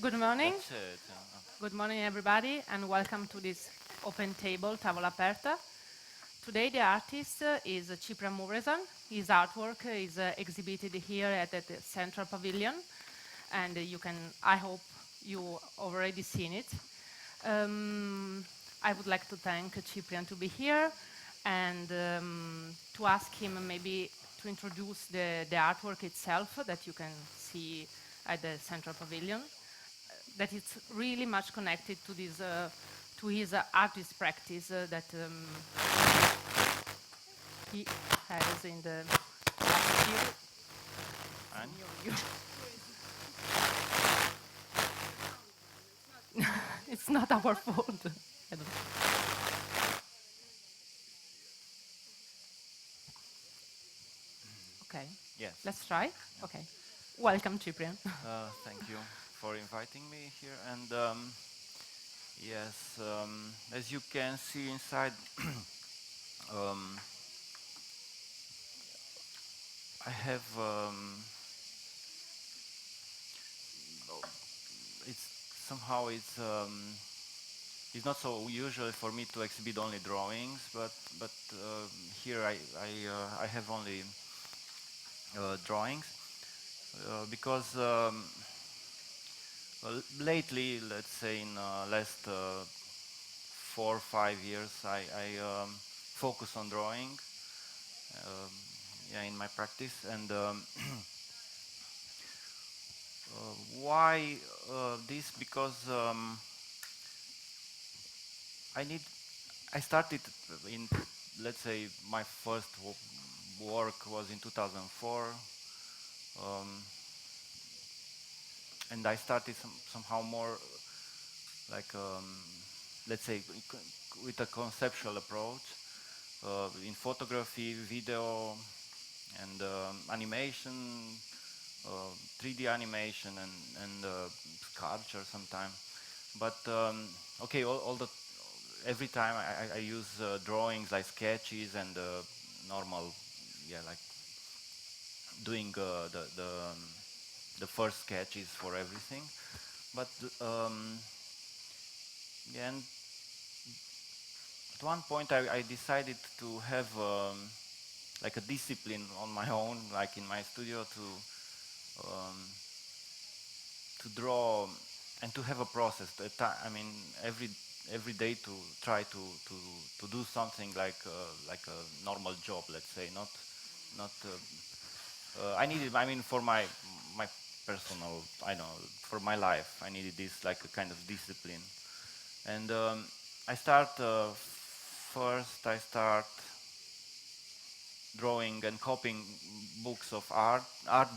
Good morning. That's it. Good morning, everybody, and welcome to this open table, Tavola Aperta. Today, the artist is Ciprian Mureşan. His artwork is exhibited here at the Central Pavilion, and you can, I hope, you already seen it. I would like to thank Ciprian to be here and to ask him maybe to introduce the artwork itself that you can see at the Central Pavilion that it's really much connected to this to his artist practice that he has in the last year. And It's not our fault. I don't- Okay, yes, let's try. Okay, welcome, Cyprian. thank you for inviting me here. And yes, as you can see inside, um, I have. Oh, it's somehow it's not so usual for me to exhibit only drawings, but here I have only drawings because. Well, lately, let's say in last 4 or 5 years, I focus on drawing, um, yeah, in my practice. And why this? Because I need. I started in, let's say, my first work was in 2004, um, and I started somehow more like, let's say, with a conceptual approach in photography, video, and animation, 3D animation, and sculpture sometimes. But okay, all the every time I use drawings like sketches and normal, yeah, like doing the first sketches for everything. But yeah, and at one point I decided to have like a discipline on my own, like in my studio, um, to draw and to have a process. I mean, every day to try to do something like a normal job, let's say, not. I needed. I mean, for my personal, I know, for my life, I needed this like a kind of discipline. And I start first. I start drawing and copying books of art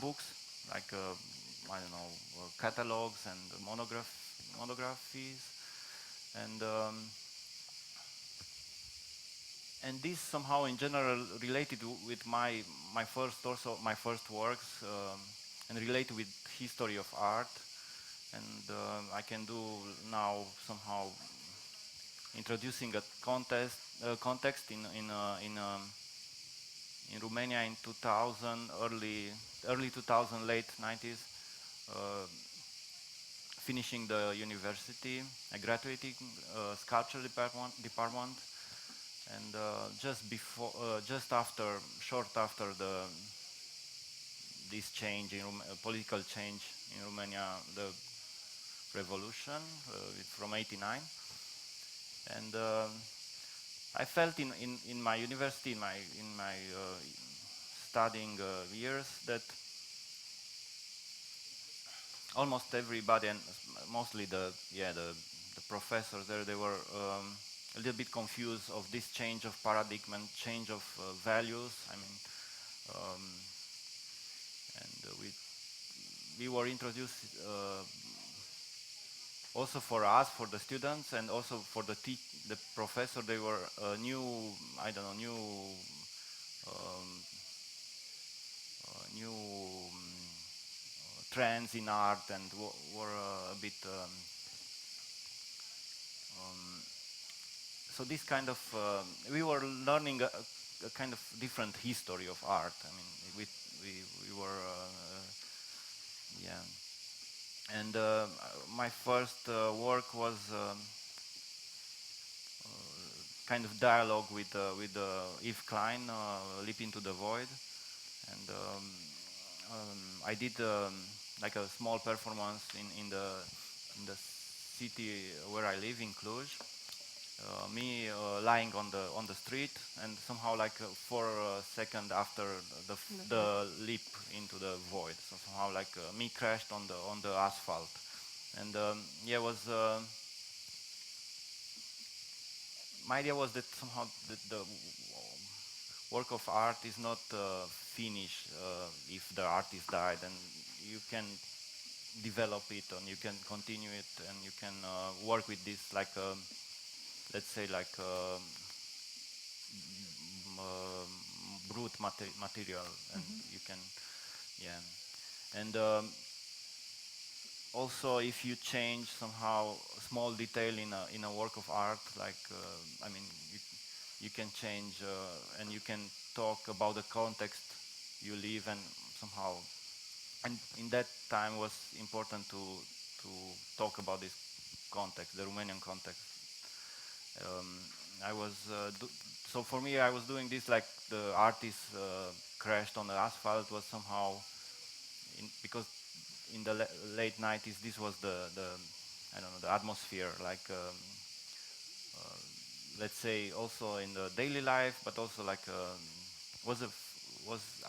books, like I don't know, catalogs and monographies, and and this somehow in general related with my first works, and related with history of art, and I can do now somehow introducing a context in Romania in 2000, early 2000, late 90s, uh, finishing the university, graduating sculpture department, and just after, short after this change political change in Romania, the revolution from '89, and I felt in my university, in my studying years, that almost everybody, and mostly the professors there, they were a little bit confused of this change of paradigm and change of values. I mean, um, and we were introduced also for us, for the students, and also for the professor. They were new, I don't know, um, new trends in art, and were a bit. Um, so this kind of we were learning a kind of different history of art. I mean, we we were yeah. And my first work was kind of dialogue with Yves Klein, Leap into the Void, and I did like a small performance in the city where I live in Cluj. Me lying on the street, and somehow like for a second after the leap into the void, so somehow like me crashed on the asphalt, and yeah, it was. My idea was that somehow the work of art is not finished if the artist died, and you can develop it and you can continue it and you can work with this like let's say like brute material, and you can, yeah, and also if you change somehow a small detail in a work of art, like I mean you can change and you can talk about the context you live, and somehow, and in that time was important to talk about this context, the Romanian context. um, I was so for me I was doing this like the artist crashed on the asphalt was somehow because in the late 90s this was the I don't know, the atmosphere, like let's say also in the daily life, but also like was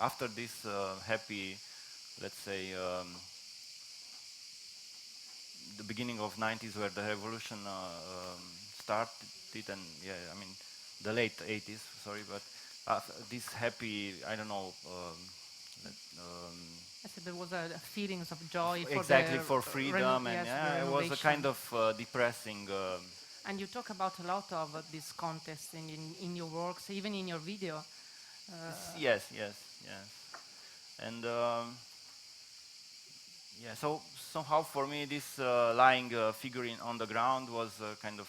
after this happy, let's say the beginning of 90s where the revolution started, and yeah, I mean the late 80s, sorry, but this happy, I don't know, I said there was a feelings of joy for exactly, the for freedom, and yes, the yeah, it was a renovation. kind of depressing. And you talk about a lot of this contest in your works, even in your video. Yes, yes, yes, and yeah. So somehow for me, this lying figurine on the ground was kind of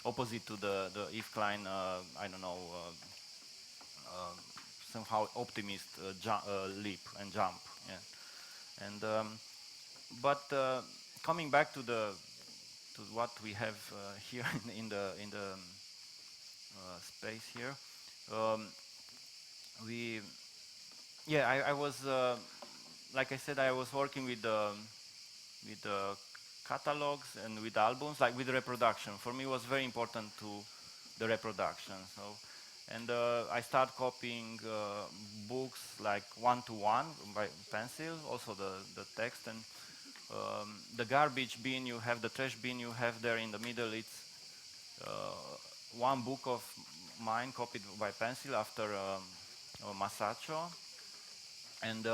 opposite to the Yves Klein. I don't know. Somehow optimist leap and jump. Yeah, and but coming back to what we have here in the space here, um, we yeah, I was like I said, I was working with catalogs and with albums, like with reproduction. For me, it was very important to the reproduction. So, and I start copying books like one to one by pencil, also the text, and the garbage bin you have, the trash bin you have there in the middle. It's one book of mine copied by pencil after Masaccio, and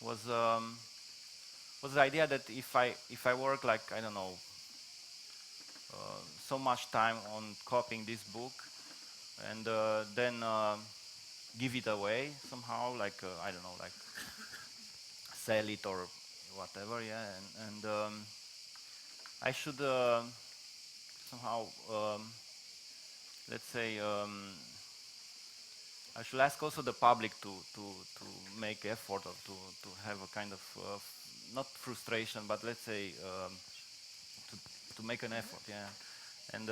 was was the idea that if I work like, I don't know, so much time on copying this book, and then give it away somehow, like I don't know, like sell it or whatever, yeah, and I should somehow let's say I should ask also the public to make effort, or to have a kind of not frustration, but let's say to to make an effort, yeah. And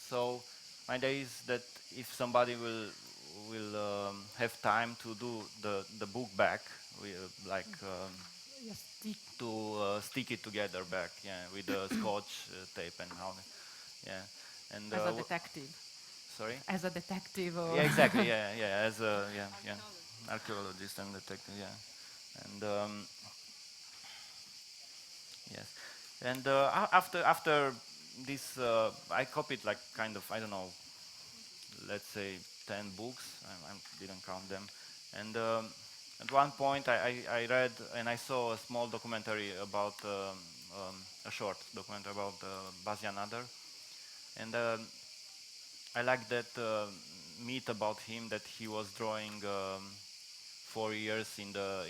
so my idea is that if somebody will have time to do the book back, we, like Yes, the, to stick it together back, yeah, with the scotch tape and how, yeah, and as a detective, sorry, as a detective, or yeah, exactly, yeah, yeah, as a yeah, yeah, archaeologist and detective, yeah, and yes, and after this, I copied like kind of, I don't know, let's say 10 books. I didn't count them, and at one point I read and I saw a small documentary about a short documentary about Bastian Nader, and I like that myth about him that he was drawing 4 years in the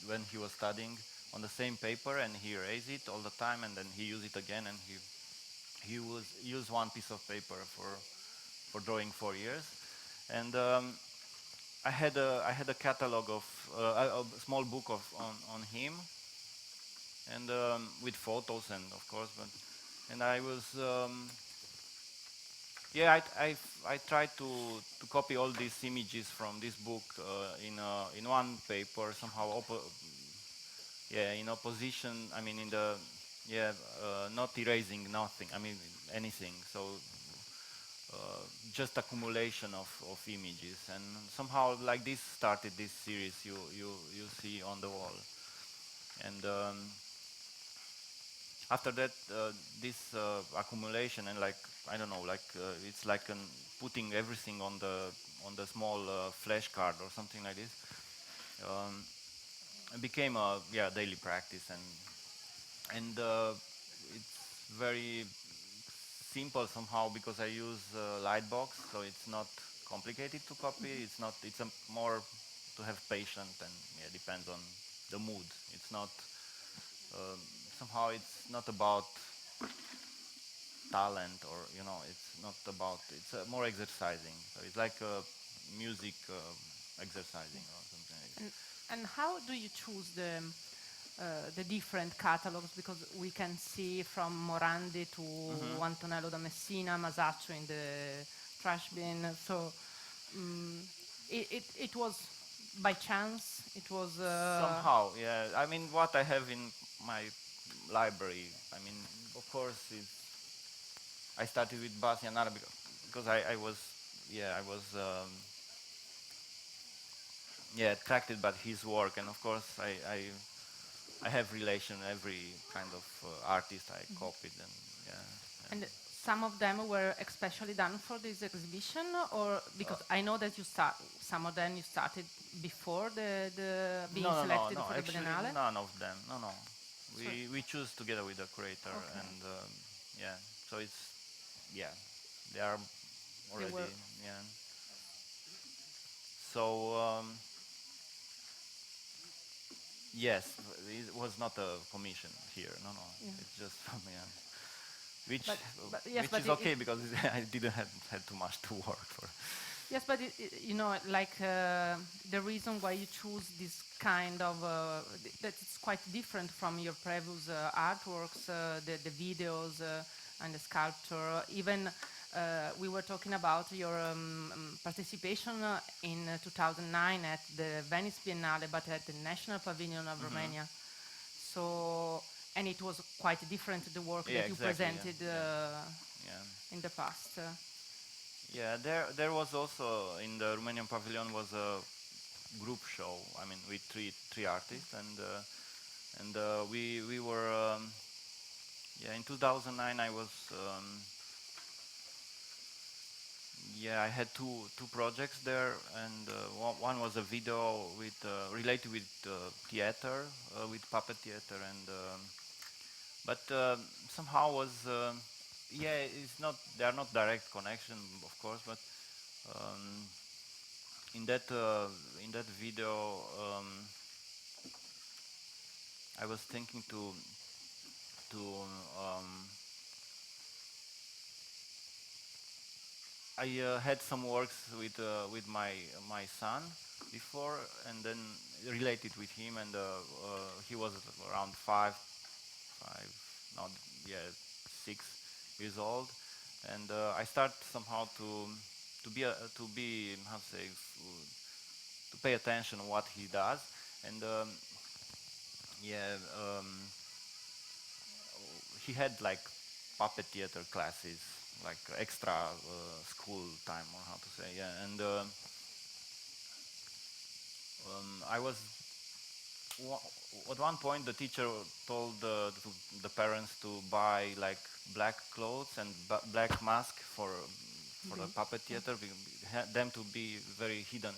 when he was studying on the same paper, and he erased it all the time, and then he used it again, and he was use one piece of paper for drawing 4 years, and I had a catalog of a small book of on him, and with photos and of course, but and I was yeah, I tried to copy all these images from this book in one paper somehow. Yeah, in opposition. I mean, in the yeah, not erasing nothing. I mean, anything. So just accumulation of images, and somehow like this started this series you see on the wall, and after that this accumulation and like I don't know, like it's like putting everything on the small flash card or something like this. Um, it became a yeah daily practice, and it's very simple somehow because I use Lightbox, so it's not complicated to copy. It's not. It's a more to have patience, and yeah, depends on the mood. It's not um, somehow. It's not about talent, or you know, it's not about. It's more exercising. So it's like music exercising or something like this. And and how do you choose the different catalogs? Because we can see from Morandi to Hmm. Antonello da Messina, Masaccio in the trash bin. So um, it was by chance. It was Somehow, yeah. I mean, what I have in my library. I mean, of course, it's I started with Bastian Arabic because I was, yeah, I was, yeah, attracted by his work, and of course, I have relation every kind of artist I copied, and yeah, and some of them were especially done for this exhibition, or because I know that you start some of them you started before the being selected no. for the Actually, Biennale. none of them. No, no. So, We choose together with the curator, okay, and yeah, so it's yeah, they are they were. already yeah. So. Yes, it was not a commission here. No, no, Yeah. it's just from yeah. Which But yes, which but is okay because I didn't have had too much to work for. yes, but you know, like the reason why you choose this kind of that it's quite different from your previous artworks, the videos and the sculpture. Even we were talking about your participation in 2009 at the Venice Biennale, but at the National Pavilion of Romania. So, and it was quite different the work Yeah, that you exactly. Yeah, presented yeah, yeah. in the past. Yeah, there was also in the Romanian pavilion was a group show. I mean, with three artists, and we were yeah in 2009 I was yeah, I had two projects there, and one was a video with related with theater, with puppet theater, and but somehow was yeah, it's not they are not direct connection, of course, but um, in that uh, in that video, I was thinking to um, I had some works with my son before, and then related with him, and he was around five, not yeah, 6 years old, and I start somehow to be how to say to pay attention to what he does, and yeah, he had like puppet theater classes, like extra school time or how to say, yeah, and I was at one point the teacher told the parents to buy like black clothes and black mask for the Mhm. puppet Yeah. theater, them to be very hidden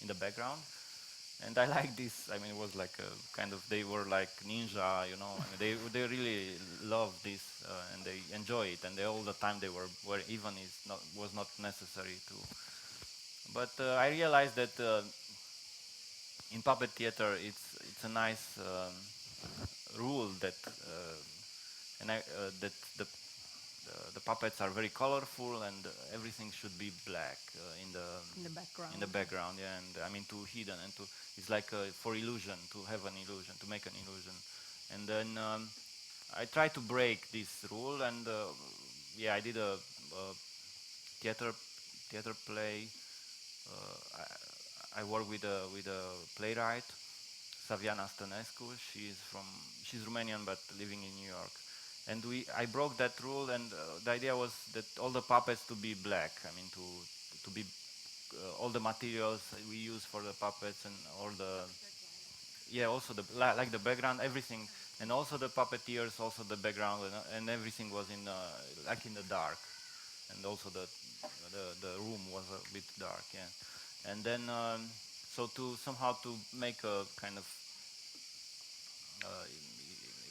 in the background. And I like this. I mean, it was like a kind of they were like ninja, you know. I mean, they really love this and they enjoy it, and they all the time they were even is not was not necessary to. But I realized that in puppet theater, it's a nice rule that that the puppets are very colorful and everything should be black In the in the background. background, yeah, and I mean to hidden and to it's like for illusion to have an illusion to make an illusion, And then I tried to break this rule, and yeah, I did a theater theater play. I work with a playwright, Saviana Stănescu. She's Romanian but living in New York. And I broke that rule, and the idea was that all the puppets to be black. I mean, to be all the materials we use for the puppets and all the yeah, also like the background, everything, and also the puppeteers, also the background, and everything was in like in the dark, and also the room was a bit dark, yeah. And then so to somehow to make a kind of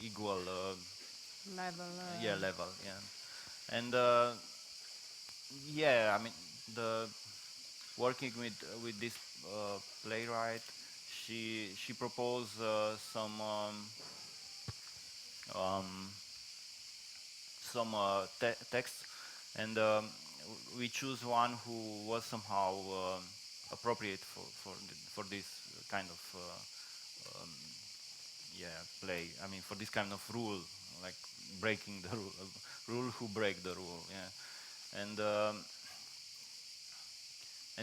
equal Level. yeah level, yeah. And yeah, I mean the working with this playwright, she proposed um, some texts, and we choose one who was somehow appropriate for this kind of um, yeah play. I mean, for this kind of rule, like breaking the rule, rule who break the rule. Yeah, and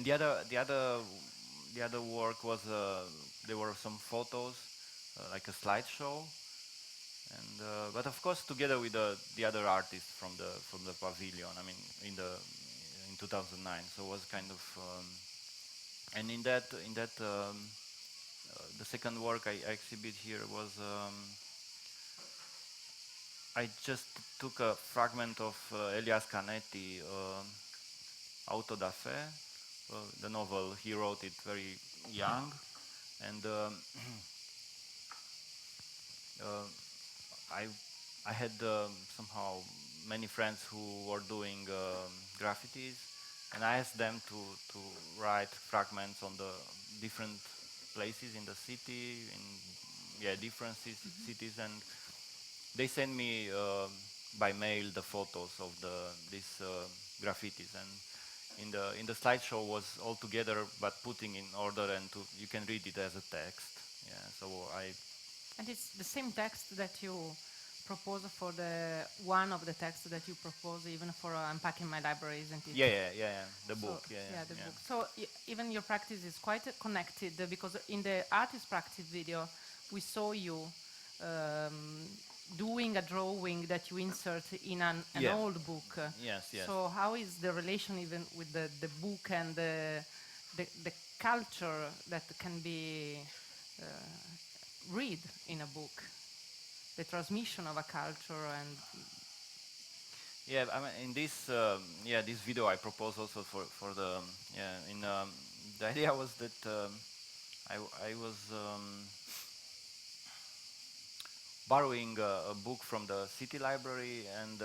the other work was there were some photos, like a slideshow, and but of course together with the other artists from the pavilion. I mean, in 2009, so it was kind of and in that the second work I exhibit here was I just took a fragment of Elias Canetti, Auto da Fe, the novel. He wrote it very young, and uh, I I had somehow many friends who were doing graffitis, and I asked them to write fragments on the different places in the city, in yeah different cities, and they sent me by mail the photos of these graffitis, and in the slideshow was all together but putting in order, and you can read it as a text. Yeah, so I And it's the same text that you propose for the one of the texts that you propose even for Unpacking My Library, isn't it? yeah, the So, book, yeah, the yeah. book. So even your practice is quite connected because in the artist practice video, we saw you um, doing a drawing that you insert in an Yeah. old book. Yes, yes. So how is the relation even with the book and the culture that can be uh, read in a book? The transmission of a culture and Yeah, I mean, in this yeah this video I propose also for the yeah in the idea was that I was borrowing a book from the city library, and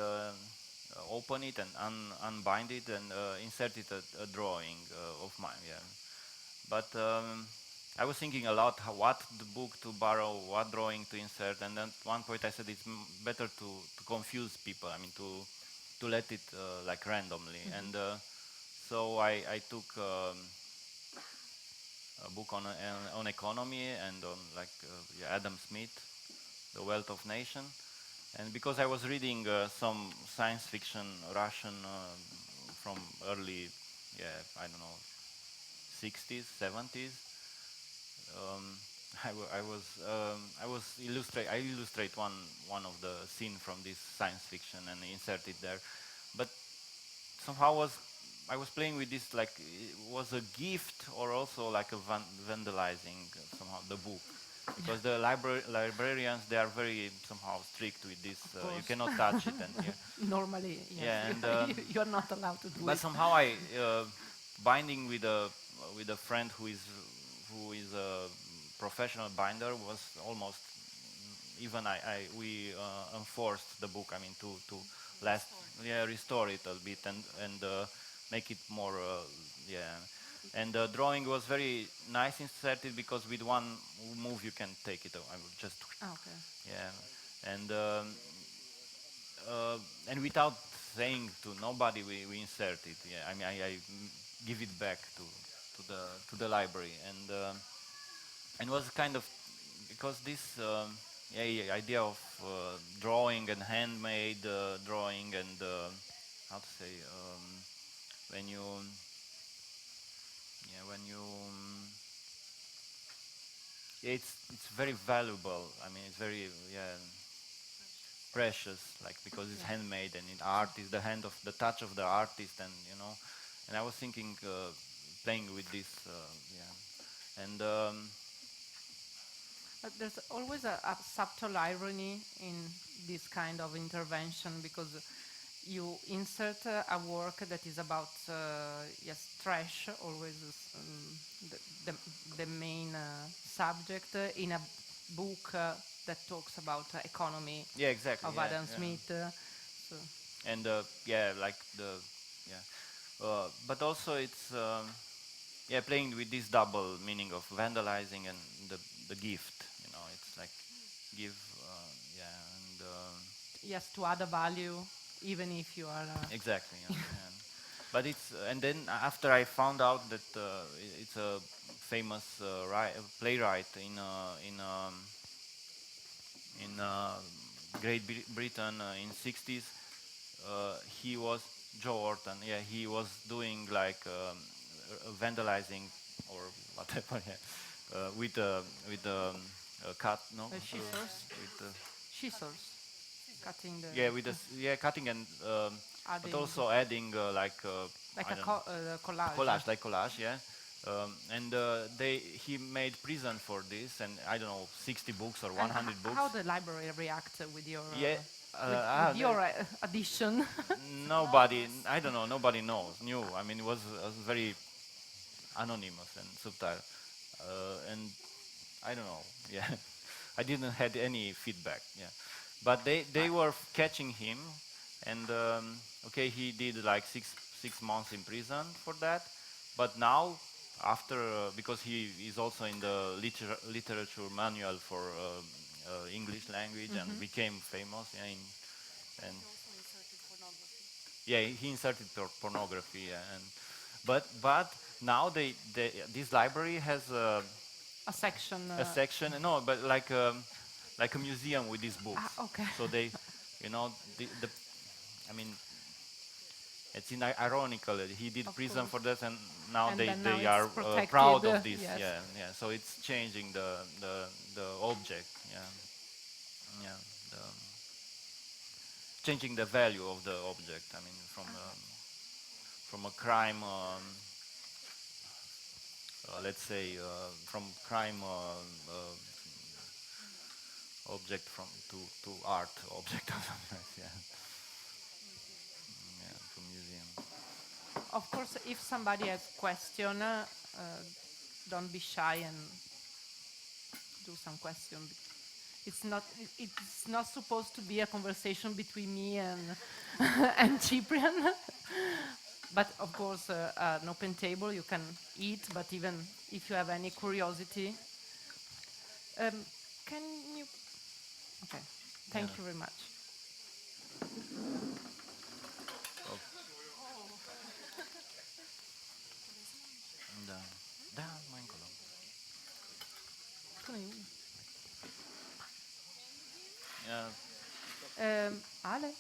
open it and unbind it, and inserted a drawing of mine. Yeah, but I was thinking a lot what the book to borrow, what drawing to insert, and then at one point I said it's better to confuse people. I mean, to let it like randomly, and so I took a book on economy and on like yeah, Adam Smith, The Wealth of Nation, and because I was reading some science fiction Russian from early, yeah, I don't know, 60s, 70s. Um, I was illustrate. I illustrate one of the scene from this science fiction and insert it there, but somehow I was playing with this like it was a gift or also like a vandalizing somehow the book, because the librarians, they are very somehow strict with this. of You course. cannot touch it, and yeah, Normally, yes, yeah, and you're not allowed to do but it. somehow I binding with a friend who is a professional binder was almost even I we enforced the book. I mean to last yeah restore it a bit and make it more yeah. And the drawing was very nice inserted because with one move you can take it. I would just Ah, okay. yeah, and without saying to nobody, we insert it. Yeah, I mean, I give it back to the library, and it was kind of because this. yeah, idea of drawing and handmade drawing and how to say when you yeah when you yeah, it's very valuable. I mean, it's very yeah precious, like because it's Yeah. handmade and it art is the hand of the touch of the artist, and and I was thinking playing with this, yeah, and There's always a subtle irony in this kind of intervention because you insert a work that is about yes trash, always the, the, the main subject in a book that talks about economy yeah, exactly, of yeah, Adam yeah, Smith. So and yeah, like the yeah, but also it's yeah playing with this double meaning of vandalizing and the the gift, it's like give, yeah, and yes, to add a value, even if you are. exactly, yeah, yeah. But it's and then after I found out that it's a famous playwright in Great Britain in 60s. He was Joe Orton. Yeah, he was doing like vandalizing or whatever, yeah, with cut, no, Scissors, with scissors, cutting the yeah, with yeah, cutting and but adding also adding like like I a don't know, collage. like collage, yeah. And he made prison for this, and I don't know, 60 books or And 100 books. how the library react with your Yeah, with your addition? nobody, I don't know, nobody knew. I mean, it was very anonymous and subtle, and I don't know. Yeah, I didn't had any feedback. Yeah, but they were catching him, and okay, he did like six months in prison for that. But now, after because he is also in the literature manual for English language and Mhm. became famous. Yeah, and yeah, he inserted pornography, yeah, and but now this library has A section. a section, no, but like a museum with these books. Okay. So they, the I mean, it's ironical that he did Of prison course. for that, and now And then now they it's are protected. proud of this. Yes. Yeah, yeah. So it's changing the object. Yeah, yeah. The, changing the value of the object. I mean, from a crime. Let's say from crime object from to art object or something like that. Yeah, to museum. Of course, if somebody has question, don't be shy and do some question. It's not supposed to be a conversation between me and and Ciprian. But of course, an open table, you can eat. But even if you have any curiosity, um, can you? Okay, Yeah. thank you very much. Oh, da, da, mai încolo. Yeah. Ale,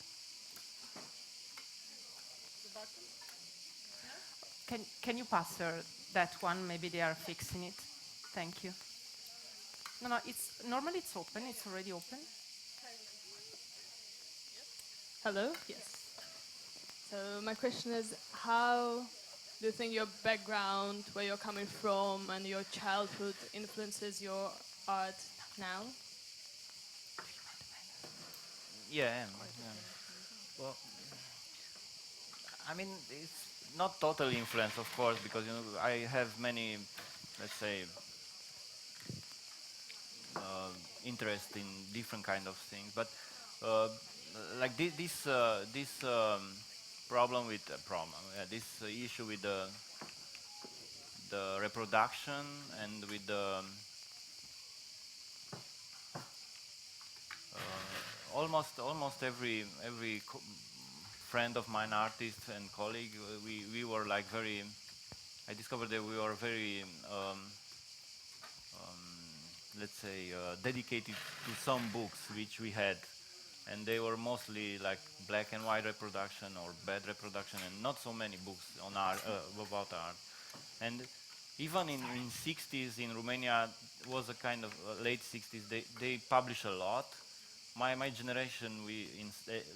can you pass her that one? Maybe they are fixing it. Thank you. No, no, it's normally it's open. It's already open. Hello? Yes. So my question is, how do you think your background, where you're coming from, and your childhood influences your art now? Yeah, yeah. Well, I mean, it's not totally influence, of course, because I have many, let's say, interest in different kind of things. But uh, like this problem with this issue with the reproduction and with the almost every friend of mine, artist and colleague, we were like very. I discovered that we were very let's say, dedicated to some books which we had, and they were mostly like black and white reproduction or bad reproduction, and not so many books on art about art. And even in 60s in Romania was a kind of late 60s. They publish a lot. My generation, we in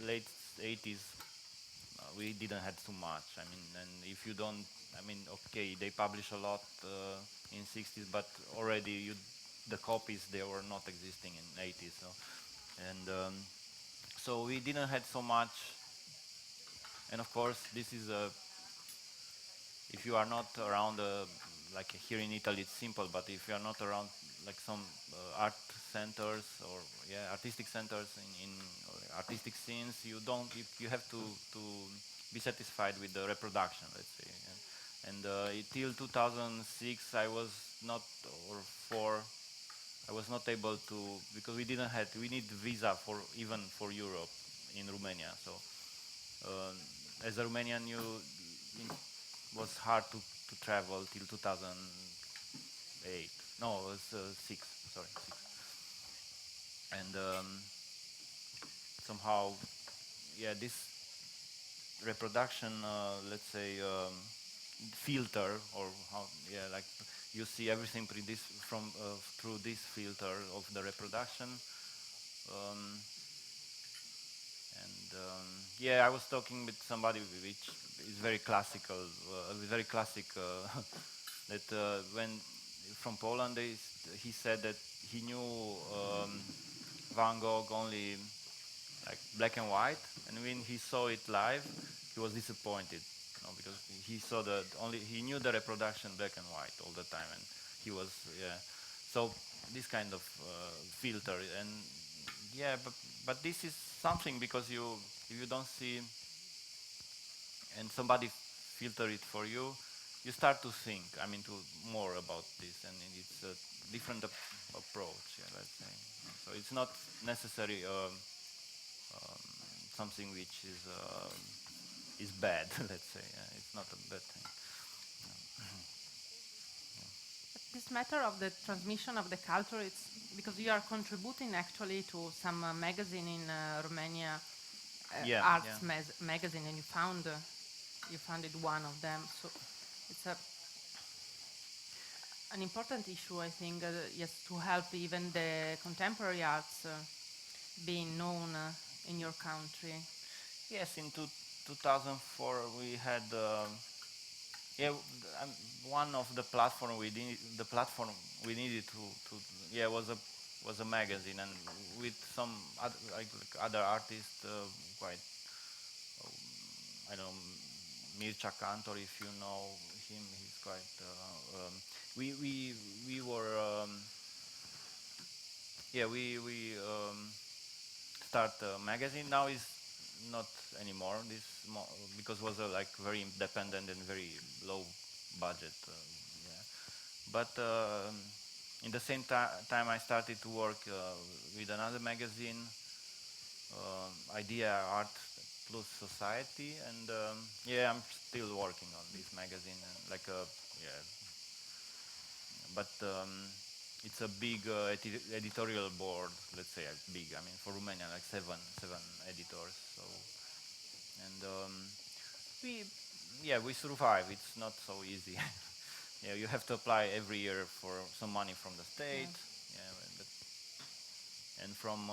late 80s, we didn't have too much. I mean, and if you don't, I mean, okay, they publish a lot in 60s, but already the copies they were not existing in 80s. So, and so we didn't have so much. And of course, this is a if you are not around, like here in Italy, it's simple. But if you are not around, like some art centers or artistic centers in artistic scenes, you have to be satisfied with the reproduction, let's say. And till 2006, I was not or four. I was not able to because we need visa for even for Europe in Romania. So as a Romanian, was hard to travel till 2008. No, it was six. Sorry, six. And somehow, this reproduction, let's say, filter or how, like you see everything from through this filter of the reproduction. Um, and I was talking with somebody which is very classical, very classic. That when from Poland, he said that he knew Van Gogh only like black and white, and when he saw it live, he was disappointed, because he saw he knew the reproduction black and white all the time, and he was So this kind of filter, and but this is something because if you don't see and somebody filter it for you, you start to think. I mean, to more about this, and it's a different approach. Let's say. So it's not necessary something which is bad. Let's say it's not a bad thing. This matter of the transmission of the culture, it's because you are contributing actually to some magazine in Romania, arts magazine, and you founded one of them. So it's an important issue, I think, yes, to help even the contemporary arts being known in your country. Yes, in 2004 we had. One of the platform we needed to was a magazine, and with some other artists, quite I don't know, Mircea Cantor, if you know him, he's quite we were we start a magazine. Now is not anymore this because it was like very independent and very low budget. But in the same time I started to work with another magazine, Idea Art Plus Society, and I'm still working on this magazine, but it's a big editorial board, let's say big. I mean, for Romania, like seven editors. So, and we survive. It's not so easy. You have to apply every year for some money from the state. And from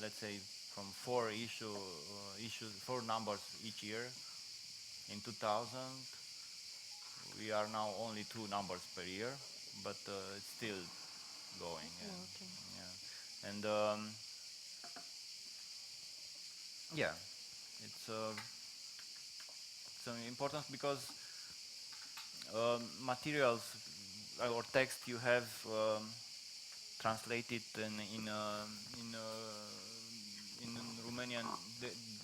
let's say from four numbers each year. In 2000, we are now only 2 numbers per year, but it's still going. And it's important because materials or text you have translated in Romanian.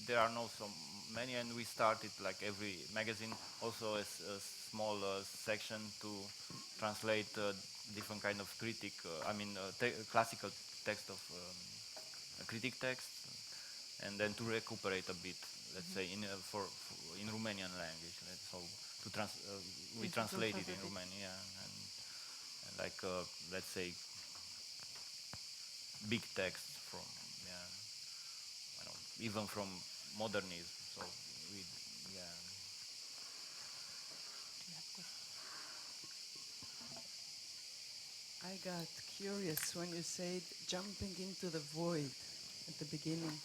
There are no so many, and we started like every magazine also a small section to translate different kind of critic. Classical text of critic text, and then to recuperate a bit. Let's say in Romanian language. So we translate it in Romanian, and like let's say big text from, yeah, I don't, even from modernism. So we, yeah. I got curious when you said jumping into the void at the beginning.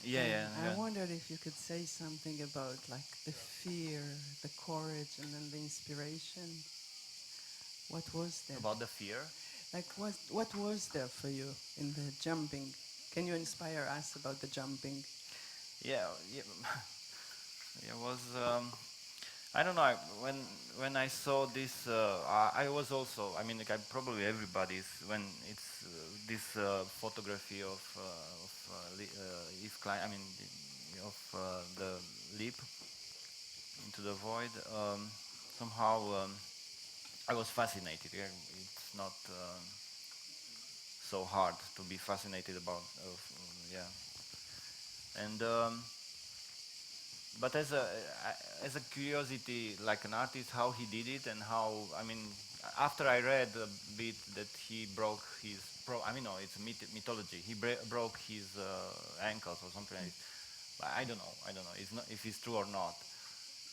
Yeah, And yeah, I yeah. wondered if you could say something about like the fear, the courage, and then the inspiration. What was there? About the fear. Like what was there for you in the jumping? Can you inspire us about the jumping? Yeah, yeah. It was. I don't know. When I saw this, I was also. I mean, like, probably everybody's when it's this photography of Yves Klein. I mean, of the leap into the void. Somehow, I was fascinated. Yeah, it's not so hard to be fascinated about. Yeah, and. But as a curiosity, like an artist, how he did it and how, I mean, after I read a bit that he broke his I mean, no, it's a mythology. He broke his ankles or something like this. But I don't know. It's not if it's true or not.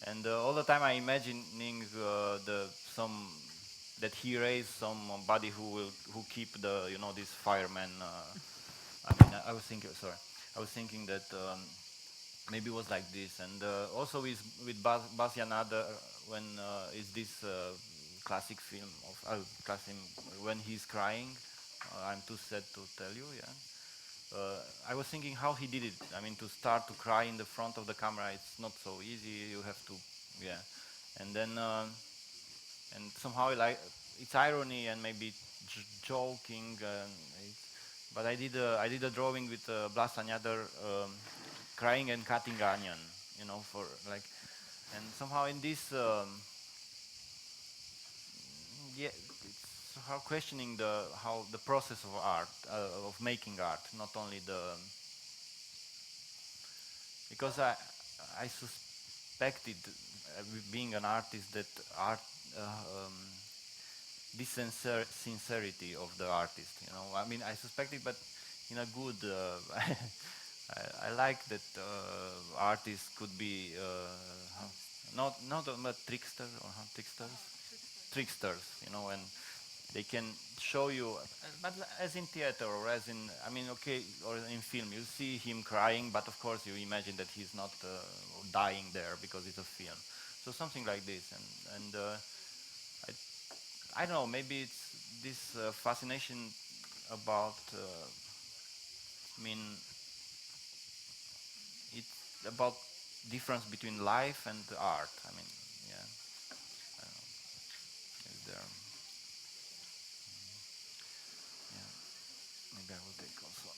And all the time I imagining the some that he raised somebody who keep the these firemen. I mean, I was thinking, sorry, I was thinking that. Maybe it was like this, and also with Bas Yanada when is this classic film of classic when he's crying. I'm too sad to tell you. Yeah, I was thinking how he did it. I mean, to start to cry in the front of the camera, it's not so easy. You have to, yeah, and then and somehow like it's irony and maybe joking. But I did a drawing with Blas Yanada. Crying and cutting onion, for like, and somehow in this, yeah, it's somehow questioning how the process of art, of making art, not only because I suspected, being an artist, that art, uh, um, this sincerity of the artist, I mean, I suspected, but in a good, I like that artists could be not but trickster or tricksters, and they can show you, but as in theater or as in, I mean, okay, or in film, you see him crying, but of course you imagine that he's not dying there because it's a film. So something like this, and I don't know, maybe it's this fascination about, I mean, it's about difference between life and art. I mean, yeah, I don't know. Is there? Yeah, maybe I will take also.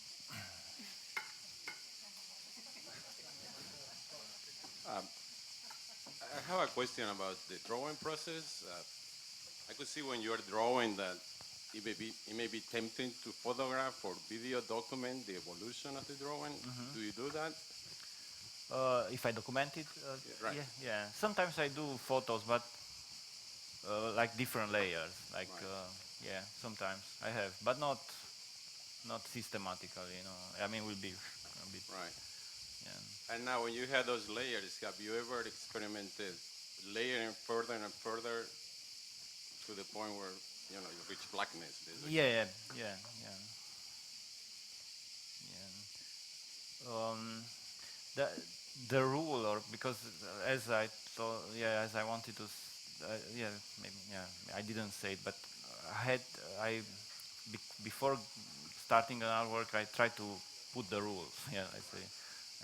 Um, I have a question about the drawing process. I could see when you are drawing that it may be tempting to photograph or video document the evolution of the drawing. Do you do that? If I document it, Yeah, right. yeah, yeah. Sometimes I do photos, but like different layers. Like, Right. yeah, sometimes I have, but not systematically. I mean, will be a bit, Right. yeah. And now, when you have those layers, have you ever experimented layering further and further to the point where you reach blackness, basically? Yeah, yeah, yeah, yeah. The the rule, or because as I thought, yeah, as I wanted to, yeah, maybe, yeah, I didn't say it, but I before starting an artwork, I try to put the rules. Yeah, I say,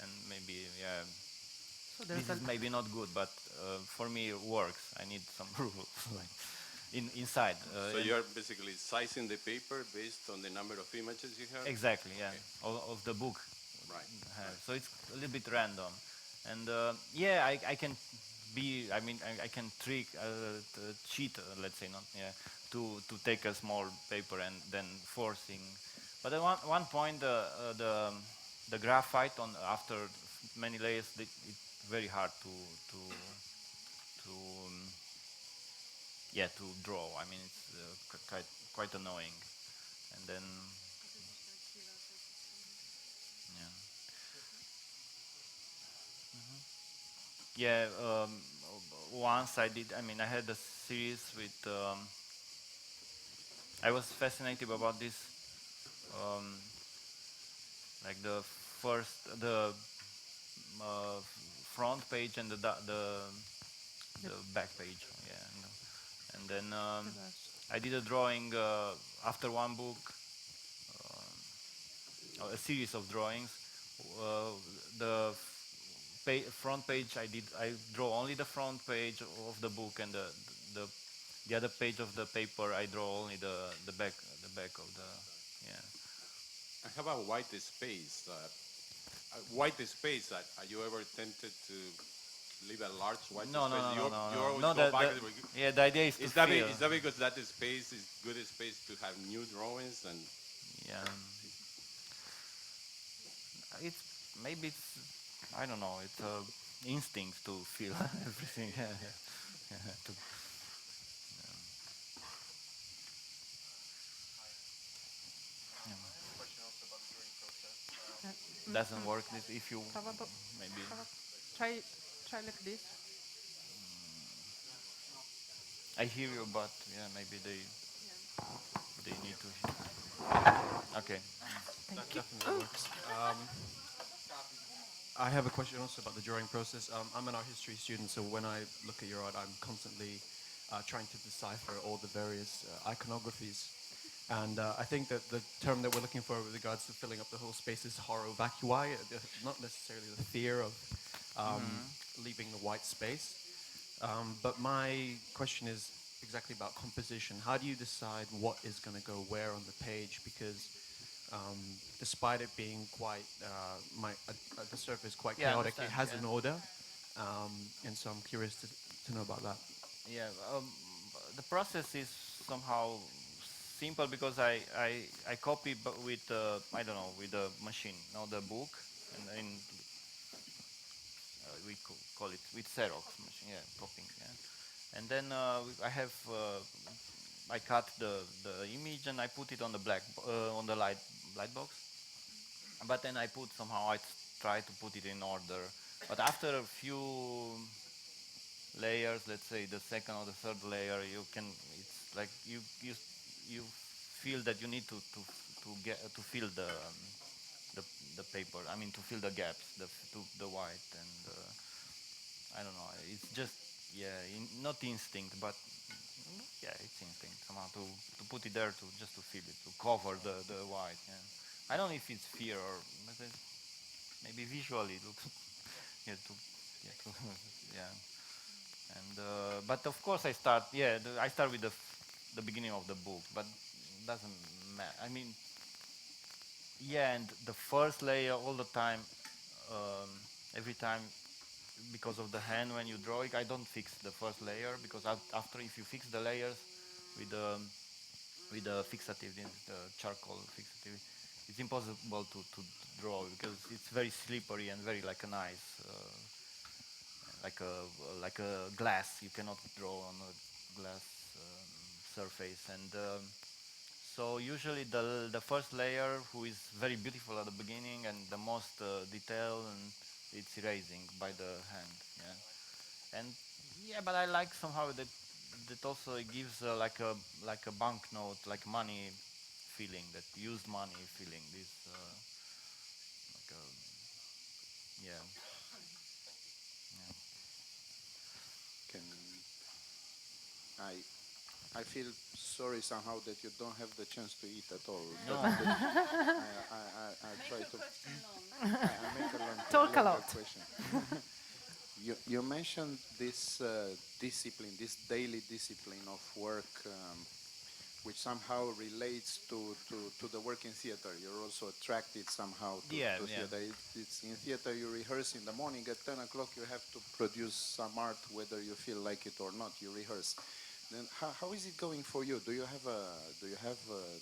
and maybe, yeah, So this there's a is maybe not good, but for me it works. I need some rules, like inside. So you are basically sizing the paper based on the number of images you have? Exactly, yeah, Okay. of the book. Right. Right. So it's a little bit random, and yeah, I can be. I mean, I can cheat. Let's say not. Yeah, to take a small paper and then forcing. But at one point, the graphite on after many layers, it's very hard to yeah, to draw. I mean, it's quite annoying, and then Yeah, once I did. I mean, I had a series with. I was fascinated about this, um, like the uh, front page and the back page. Yeah, and then I did a drawing after one book, a series of drawings. Uh, the front page I draw only the front page of the book, and the the other page of the paper I draw only the back of the yeah. I have a white space. White space. That are you ever tempted to leave a large white No, no, space? no, no, You no, you no. always No, go back. yeah, the idea is to feel. Is that because that space is good space to have new drawings and Yeah, it's maybe it's I don't know. It's a instinct to feel everything. Yeah, yeah. To, yeah. Doesn't work if you maybe. Try, try like this. I hear you, but yeah, maybe they need to. Okay. That definitely works. I have a question also about the drawing process. I'm an art history student, so when I look at your art, I'm constantly trying to decipher all the various iconographies. And I think that the term that we're looking for with regards to filling up the whole space is horror vacui, not necessarily the fear of leaving the white space. But my question is exactly about composition. How do you decide what is going to go where on the page? Because despite it being quite, the surface quite Yeah, I chaotic, it understand, has yeah. an order. And so I'm curious to know about that. Yeah, the process is somehow simple because I copy with I don't know with the machine, no, the book, and in we call it with Xerox machine, yeah, copying, yeah. And then I have I cut the image and I put it on the on the light box. But then I put somehow I try to put it in order. But after a few layers, let's say the second or the third layer, you can. It's like you feel that you need to get to fill the the paper. I mean to fill the gaps, the white and I don't know. It's just yeah, not instinct, but yeah, it's instinct somehow to put it there to just to fill it to cover the white. Yeah. I don't know if it's fear or maybe visually it looks yeah to yeah. And but of course I start I start with the beginning of the book, but doesn't matter. I mean yeah, and the first layer all the time, um, every time because of the hand when you draw it, I don't fix the first layer because after if you fix the layers with the fixative, the charcoal fixative, it's impossible to draw because it's very slippery and very like an ice. Like a glass. You cannot draw on a glass surface, and so usually the first layer, who is very beautiful at the beginning and the most detailed, and it's erasing by the hand. Yeah, and yeah, but I like somehow that also it gives like a banknote, like money feeling, that used money feeling. This like a yeah. Yeah. Can I? I feel sorry somehow that you don't have the chance to eat at all. No. I try to. I make a Talk a longer lot. question. You mentioned this discipline, this daily discipline of work, which somehow relates to the work in theater. You're also attracted somehow to, Yeah, to yeah. theater. It's in theater you rehearse in the morning. At 10 o'clock you have to produce some art, whether you feel like it or not. You rehearse. Then how is it going for you? Do you have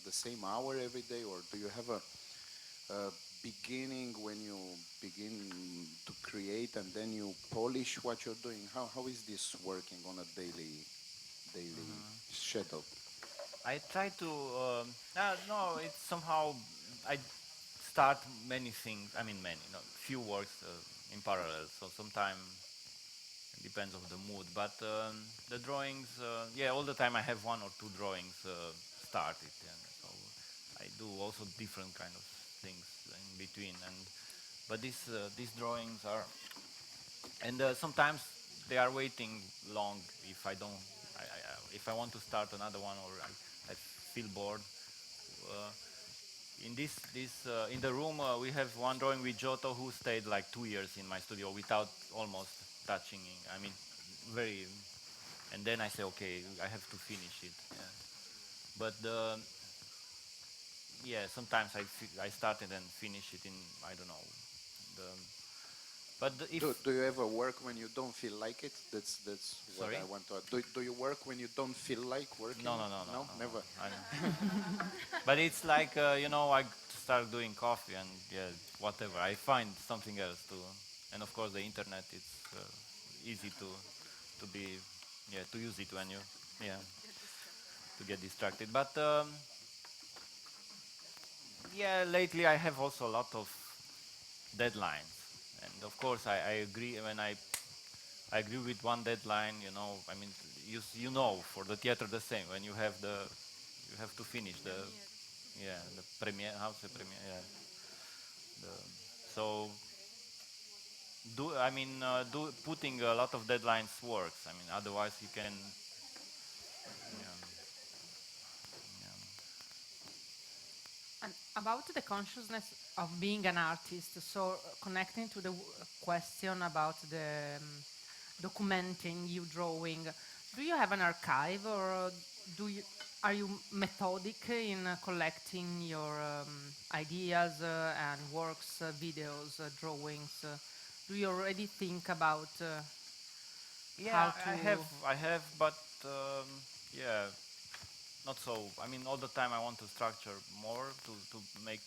the same hour every day, or do you have a beginning when you begin to create and then you polish what you're doing? How is this working on a daily schedule? I try to. No, it's somehow I start many things. I mean, many, not few works in parallel. So sometimes depends of the mood. But the drawings, yeah, all the time I have one or two drawings started, and so I do also different kind of things in between. And but these drawings are, and sometimes they are waiting long if I don't, if I want to start another one or I feel bored. Uh, in the room we have one drawing with Giotto who stayed like 2 years in my studio without almost touching it. I mean, very. And then I say, okay, I have to finish it. Yeah. But yeah, sometimes I start it and finish it in, I don't know. The, but if Do you ever work when you don't feel like it? That's what Sorry? I want to ask. Do you work when you don't feel like working? no, Never. but it's like I start doing coffee and yeah, whatever. I find something else to, and of course the internet. It's easy to be, yeah, to use it when you, yeah, to get distracted. But yeah, lately I have also a lot of deadlines, and of course I agree when I agree with one deadline. I mean, you know, for the theater the same. When you have to finish the premiere. How's the premiere? Yeah. The, so putting a lot of deadlines works. I mean, otherwise you can. Yeah, yeah. And about the consciousness of being an artist, so connecting to the question about the documenting you drawing, do you have an archive or are you methodic in collecting your ideas and works, videos, drawings? Do you already think about how Yeah, to? I have, but yeah, not so. I mean, all the time I want to structure more to make.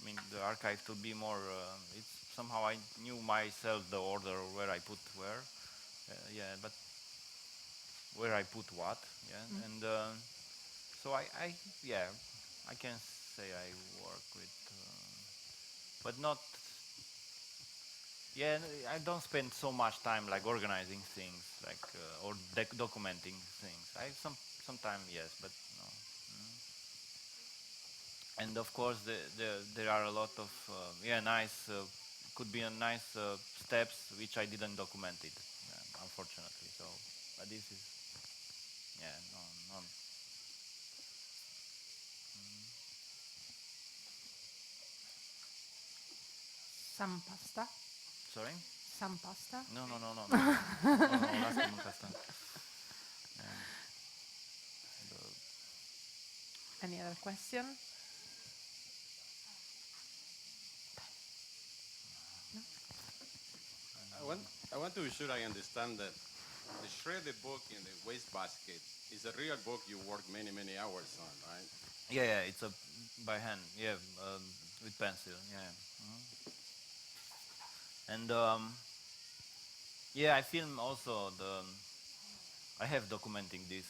I mean, the archive to be more. It's somehow I knew myself the order where I put where. Yeah, but where I put what. Yeah, and so yeah, I can say I work with, but not. Yeah, I don't spend so much time like organizing things, like or documenting things. I sometimes yes, but no. Mm. And of course, there are a lot of yeah, nice could be a nice steps which I didn't document it, unfortunately. So, but this is yeah, no, no. Some pasta? Sorry? Some pasta? No, no, no, no, no, no, no, no, lasciamo bastante. Yeah. Any other question? I want to be sure I understand that the shredded book in the wastebasket is a real book you work many, many hours on, right? Yeah, yeah, it's a by hand. Yeah, with pencil. Yeah. And yeah, I film also the. I have documenting this.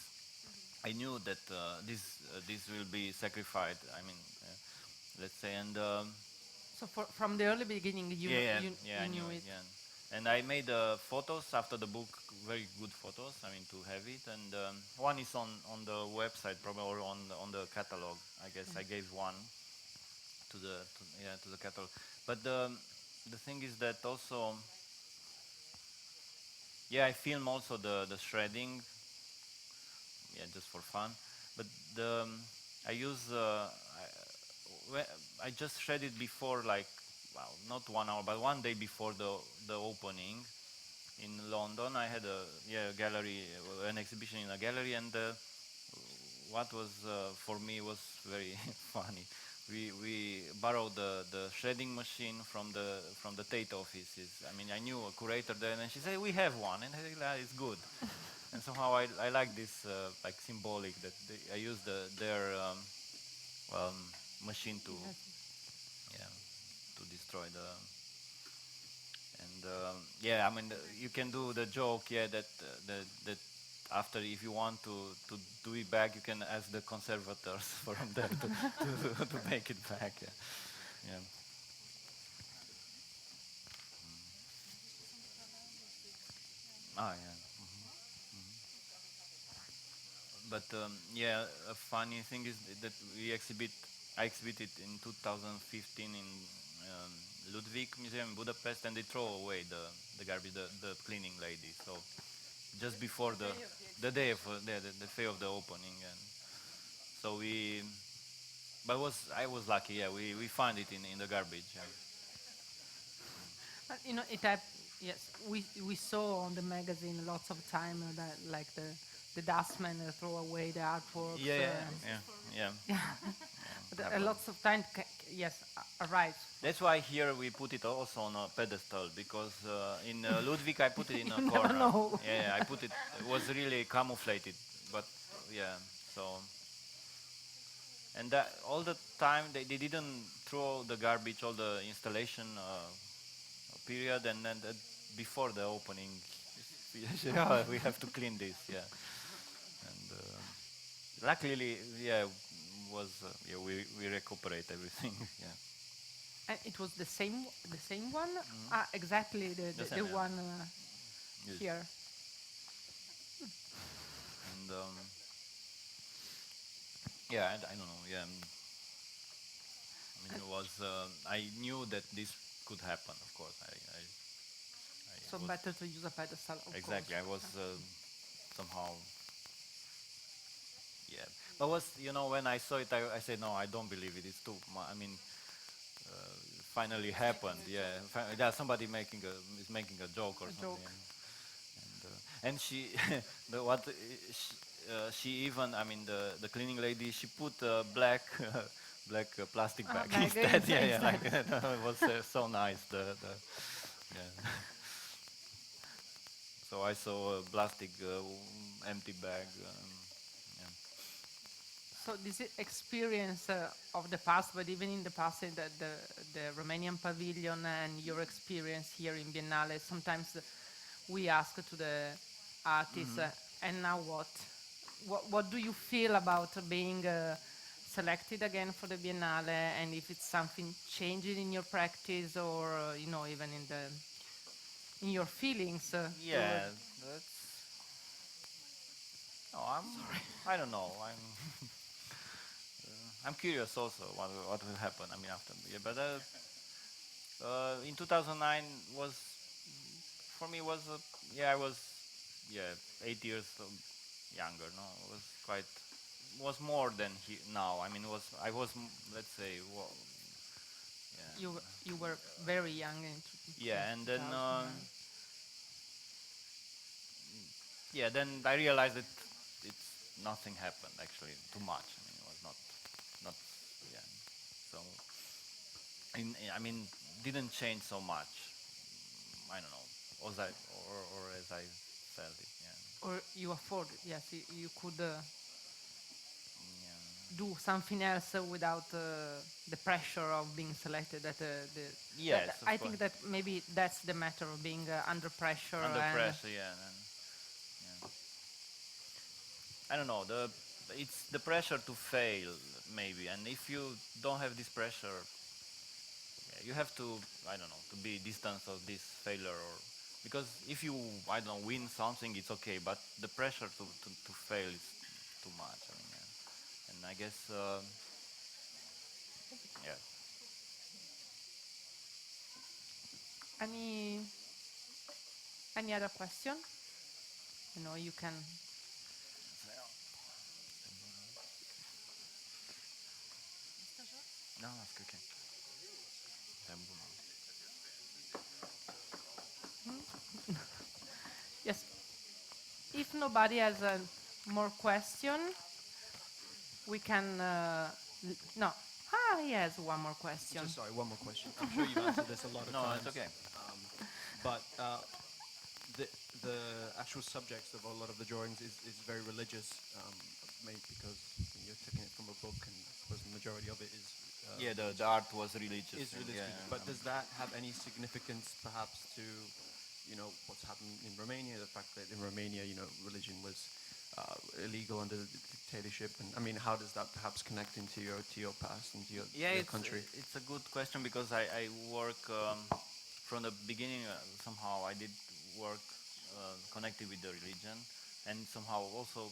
I knew that this will be sacrificed. I mean, let's say, and So from the early beginning, you yeah, yeah, you, yeah, you I knew knew it. it. Yeah, and I made photos after the book, very good photos. I mean, to have it, and one is on the website, probably, or on the catalog. I guess I gave one to the catalog. But the thing is that also, yeah, I film also the shredding, yeah, just for fun. But the I use I just shred it before, like, well, not 1 hour, but one day before the opening in London. I had a gallery, an exhibition in a gallery, and what was for me was very funny. We borrowed the shredding machine from the Tate offices. I mean, I knew a curator there, and she said we have one, and I said, "Ah, it's good." And somehow I like this like symbolic that I use their machine to yeah to destroy the. And yeah, I mean, you can do the joke, yeah, that after, if you want to do it back, you can ask the conservators from there to make it back. Yeah, yeah. Ah, yeah. But yeah, a funny thing is that I exhibited in 2015 in Ludwig Museum in Budapest, and they throw away the garbage, the cleaning lady. So just before the day of the day of the opening, and so I was lucky. Yeah, we find it in the garbage. Yeah. You know, yes, we saw on the magazine lots of time that like the dustmen throw away the artworks. Yeah. But lots of time, yes, right. That's why here we put it also on a pedestal, because in Ludwig I put it in a You corner. never know. Yeah, I put it. It was really camouflated, but yeah. So and that all the time they didn't throw the garbage, all the installation period, and then before the opening, yeah, we have to clean this. Yeah, and luckily, yeah, was yeah we recuperate everything. Yeah. And it was the same one. Ah, exactly The the same, yeah. one Yes. here. And yeah, I don't know. Yeah, I mean, it was. I knew that this could happen. Of course, I So was, better to use a pedestal. Of exactly. I course. was somehow. Yeah, but when I saw it, I said no, I don't believe it. It's too. I mean, finally happened. Yeah, yeah. Somebody is making a joke or A something. joke. And she, she even, I mean, the cleaning lady, she put a black plastic bag bag instead. Yeah, yeah, instead. like it was so nice. Yeah. So I saw a plastic empty bag. Yeah. So this experience of the past, but even in the past, the Romanian pavilion and your experience here in Biennale, sometimes we ask to the artists, and now what? What do you feel about being selected again for the Biennale, and if it's something changing in your practice, or even in your feelings? Yeah, that's. No, I don't know. I'm curious also what will happen. I mean after. Yeah, but in 2009 was for me was yeah I was 8 years younger. No, it was quite was more than now. I mean I was let's say well, yeah. You were very young in Yeah, and then 2009. yeah, then I realized that it's nothing happened actually too much. I mean, it was not yeah. So I mean, didn't change so much. I don't know, or as I felt it. Yeah. Or you afford, yes, you could Yeah. do something else without the pressure of being selected. Yes, of I course. think that maybe that's the matter of being under pressure. Under and pressure, yeah. Yeah. I don't know. It's the pressure to fail, maybe. And if you don't have this pressure, yeah, you have to, I don't know, to be distant of this failure, or because if you, I don't know, win something, it's okay. But the pressure to fail is too much. I mean, yeah. And I guess, yeah. Any other question? You can. No, that's okay. Yes. If nobody has more question, we can. No. He has one more question. Just sorry, one more question. I'm sure you've answered this a lot of No, times. it's okay. But the actual subjects of a lot of the drawings is very religious, maybe because you're taking it from a book, and I suppose the majority of it is. Yeah, the art was religious. Is religious. Yeah, But does that have any significance, perhaps, to what's happened in Romania? The fact that in Romania, religion was illegal under the dictatorship, and I mean, how does that perhaps connect into your past and to your country? It's a good question, because I work from the beginning. Somehow I did work connected with the religion, and somehow also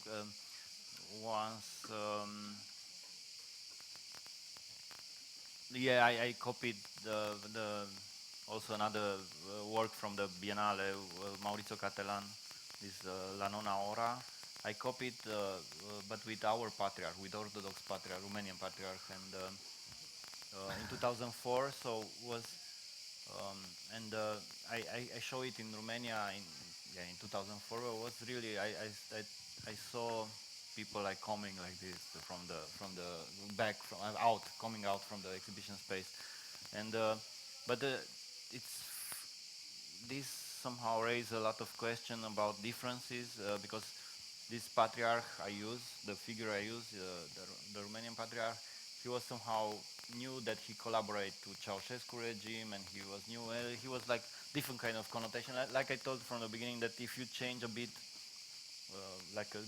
once. Yeah, I copied the also another work from the Biennale, Maurizio Cattelan, this La Nona Ora. I copied, but with our patriarch, with Orthodox patriarch, Romanian patriarch, and in 2004. So was and I show it in Romania in 2004. It was really I saw people like coming like this from the back from out coming out from the exhibition space, and but it's this somehow raised a lot of question about differences because this patriarch I use, the figure I use, the Romanian patriarch, he was somehow knew that he collaborated to Ceausescu regime, and he was new. He was like different kind of connotation. Like I told from the beginning, that if you change a bit, like a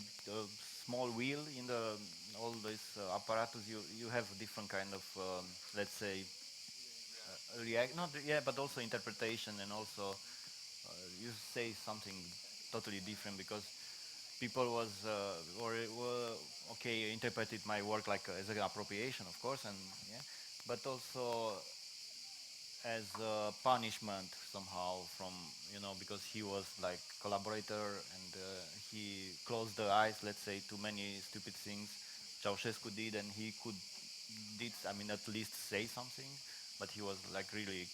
small wheel in the all this apparatus, you have a different kind of let's say react. Not yeah, but also interpretation, and also you say something totally different because people was or were okay interpreted my work like as an appropriation, of course, and yeah, but also as a punishment somehow from because he was like collaborator, and he closed the eyes, let's say, to many stupid things Ceausescu did, and he could did I mean at least say something, but he was like really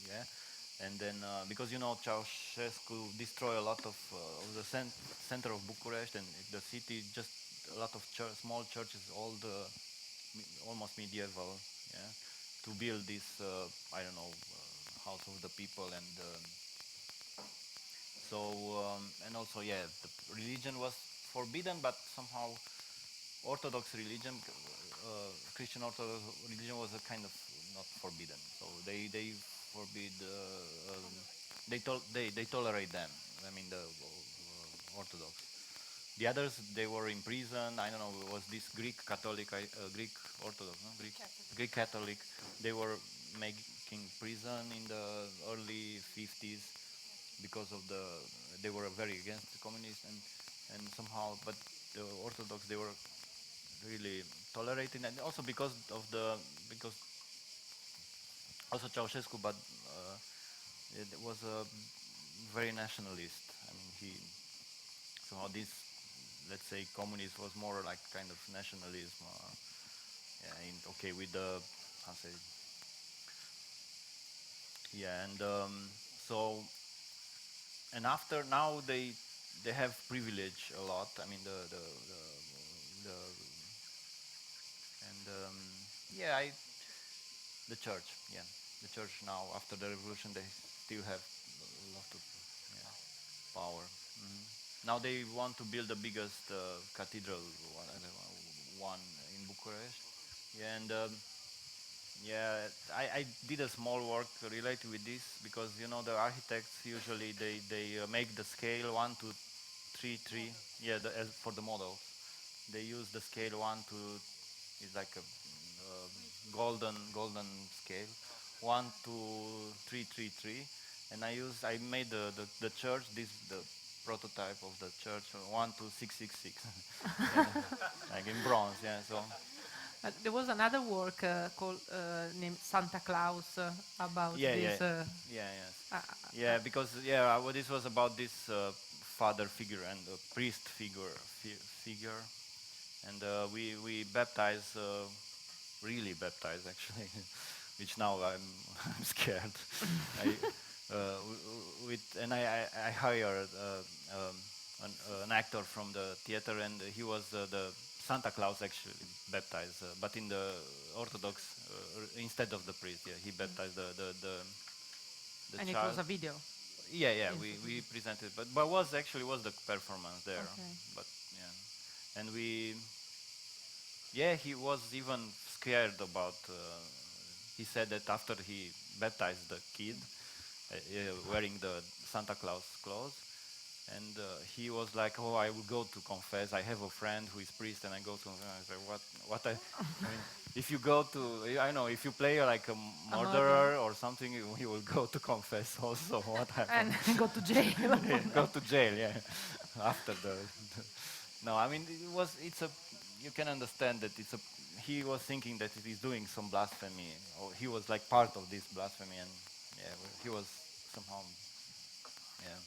yeah. And then because Ceausescu destroyed a lot of the center of Bucharest and the city, just a lot of small churches, all the almost medieval, yeah, to build this I don't know house of the people, and so and also yeah, the religion was forbidden, but somehow Orthodox religion, Christian Orthodox religion was a kind of not forbidden. So they forbid they tolerate them. I mean the Orthodox. The others they were in prison. I don't know. It was this Greek Catholic, Greek Orthodox, no? Greek Catholic. They were making prison in the early 50s because of they were very against the communists, and somehow, but the Orthodox they were really tolerating, and also because also Ceausescu, but it was a very nationalist. I mean, he somehow this, let's say, communist was more like kind of nationalism. Yeah, okay, with the how say, yeah, and so and after now they have privilege a lot. I mean the and yeah, the church, yeah, the church now after the revolution they still have a lot of yeah, power. Mhm. Now they want to build the biggest cathedral one in Bucharest. Yeah, and yeah, I did a small work related with this because the architects usually they make the scale 1 to 3 3. Yeah, as for the models they use the scale 1 to is like a golden scale 1 to 3 3 3, and I made the church the prototype of the church 1 to 6 6 6 yeah, like in bronze, yeah. So There was another work called named Santa Claus about yeah, yeah, this. yeah, yes, Uh, yeah, because yeah, well, this was about this father figure and priest figure, and we baptized, really baptized actually, which now I'm scared. I, with and I hired an actor from the theater, and he was the Santa Claus actually baptized, but in the Orthodox instead of the priest. Yeah, he baptized the and it child. was a video. Yeah, yeah, Yes, we presented, but was actually was the performance there, Okay. but yeah, and we yeah, he was even scared about. He said that after he baptized the kid, wearing the Santa Claus clothes, And he was like, "Oh, I will go to confess. I have a friend who is priest, and I go to." I said, "What? I mean, if you go to, I know, if you play like a murderer or something, you will go to confess also. What happened? And go to jail. Yeah, go to jail, yeah. After no, I mean, it's a, you can understand that it's a, he was thinking that he's doing some blasphemy, or he was like part of this blasphemy, and yeah, he was somehow, yeah.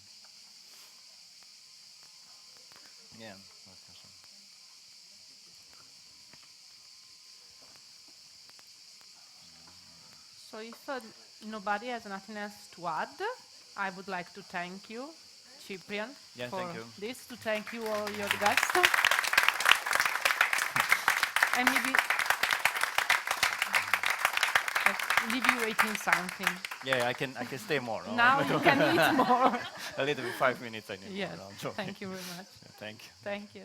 Yeah. So if nobody has nothing else to add, I would like to thank you, Ciprian, Yeah, for thank you. this, to thank you all your guests. And maybe leave you waiting something. Yeah, I can stay more. No? Now you can eat more. A little bit, 5 minutes I need Yes, more. No, I'm joking. thank you very much. Thank you. Thank you.